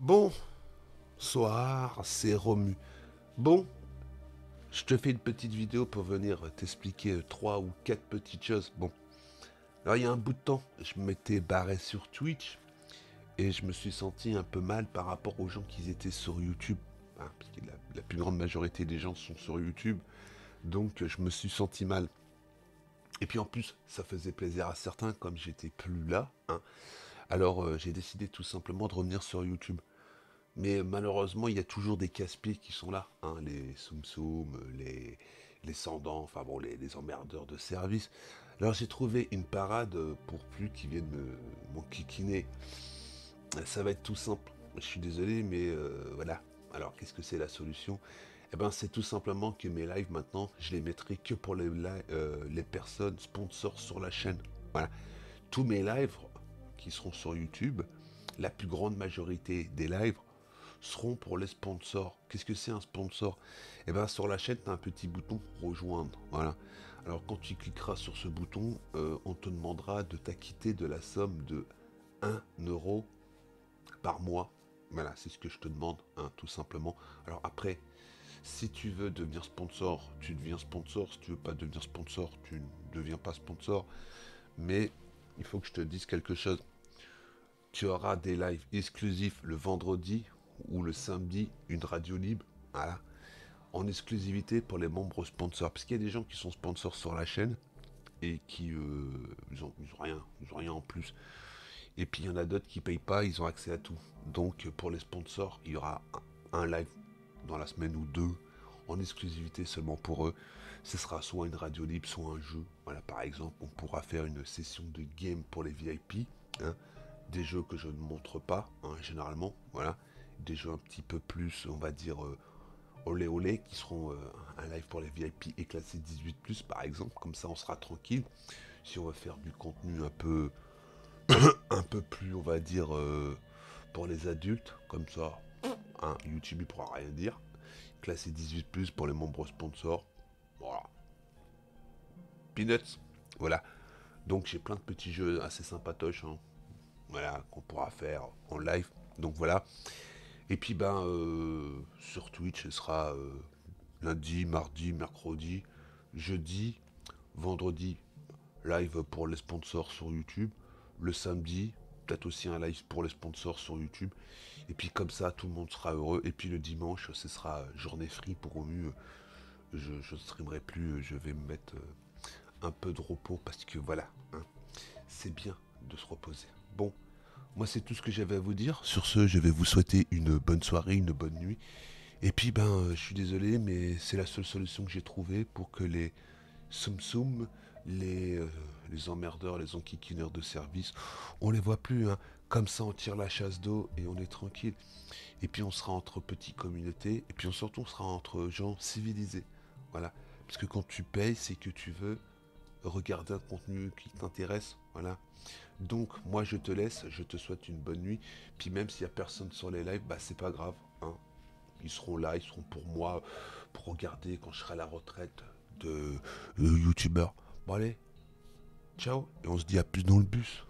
Bonsoir, c'est Romu. Bon, je te fais une petite vidéo pour venir t'expliquer trois ou quatre petites choses. Bon, alors il y a un bout de temps, je m'étais barré sur Twitch et je me suis senti un peu mal par rapport aux gens qui étaient sur YouTube. Hein, parce que la plus grande majorité des gens sont sur YouTube, donc je me suis senti mal. Et puis en plus, ça faisait plaisir à certains comme j'étais plus là. Hein. Alors j'ai décidé tout simplement de revenir sur YouTube. Mais malheureusement, il y a toujours des casse-pieds qui sont là. Hein, les Soum Soum, les Sandans, enfin bon, les emmerdeurs de service. Alors j'ai trouvé une parade pour plus qu'ils viennent m'enquiquiner. Ça va être tout simple. Je suis désolé, mais voilà. Alors qu'est-ce que c'est la solution? Eh ben, c'est tout simplement que mes lives maintenant, je les mettrai que pour les personnes sponsors sur la chaîne. Voilà. Tous mes lives qui seront sur YouTube, la plus grande majorité des lives seront pour les sponsors. Qu'est-ce que c'est un sponsor? Eh bien sur la chaîne, tu as un petit bouton rejoindre. Voilà. Alors quand tu cliqueras sur ce bouton, on te demandera de t'acquitter de la somme de 1 € par mois. Voilà, c'est ce que je te demande, hein, tout simplement. Alors après, si tu veux devenir sponsor, tu deviens sponsor. Si tu veux pas devenir sponsor, tu ne deviens pas sponsor. Mais il faut que je te dise quelque chose. Tu auras des lives exclusifs le vendredi ou le samedi, une radio libre, voilà, en exclusivité pour les membres sponsors. Parce qu'il y a des gens qui sont sponsors sur la chaîne et qui ils ont rien en plus. Et puis il y en a d'autres qui payent pas, ils ont accès à tout. Donc pour les sponsors, il y aura un live dans la semaine ou deux en exclusivité seulement pour eux. Ce sera soit une radio libre, soit un jeu. Voilà, par exemple, on pourra faire une session de game pour les VIP. Hein, des jeux que je ne montre pas, hein, généralement. Voilà, des jeux un petit peu plus, on va dire, olé olé, qui seront un live pour les VIP et classé 18+, par exemple. Comme ça, on sera tranquille. Si on veut faire du contenu un peu plus, on va dire, pour les adultes, comme ça, hein, YouTube, il pourra rien dire. Classé 18+, pour les membres sponsors. Voilà. Peanuts. Voilà. Donc, j'ai plein de petits jeux assez sympatoches, hein, voilà, qu'on pourra faire en live. Donc, voilà. Et puis ben sur Twitch, ce sera lundi, mardi, mercredi, jeudi, vendredi, live pour les sponsors sur YouTube. Le samedi, peut-être aussi un live pour les sponsors sur YouTube. Et puis comme ça, tout le monde sera heureux. Et puis le dimanche, ce sera journée free pour Romu. Je ne streamerai plus, je vais me mettre un peu de repos parce que voilà, hein, c'est bien de se reposer. Bon, moi c'est tout ce que j'avais à vous dire. Sur ce, je vais vous souhaiter une bonne soirée, une bonne nuit. Et puis ben, je suis désolé, mais c'est la seule solution que j'ai trouvée pour que les soum soum, les emmerdeurs, les enquiquineurs de service, on les voit plus. Hein. Comme ça, on tire la chasse d'eau et on est tranquille. Et puis on sera entre petites communautés. Et puis surtout, on sera entre gens civilisés. Voilà. Parce que quand tu payes, c'est que tu veux regarder un contenu qui t'intéresse. Voilà. Donc, moi, je te laisse. Je te souhaite une bonne nuit. Puis même s'il n'y a personne sur les lives, bah c'est pas grave. Hein. Ils seront là, ils seront pour moi, pour regarder quand je serai à la retraite de youtubeur. Bon allez, ciao, et on se dit à plus dans le bus.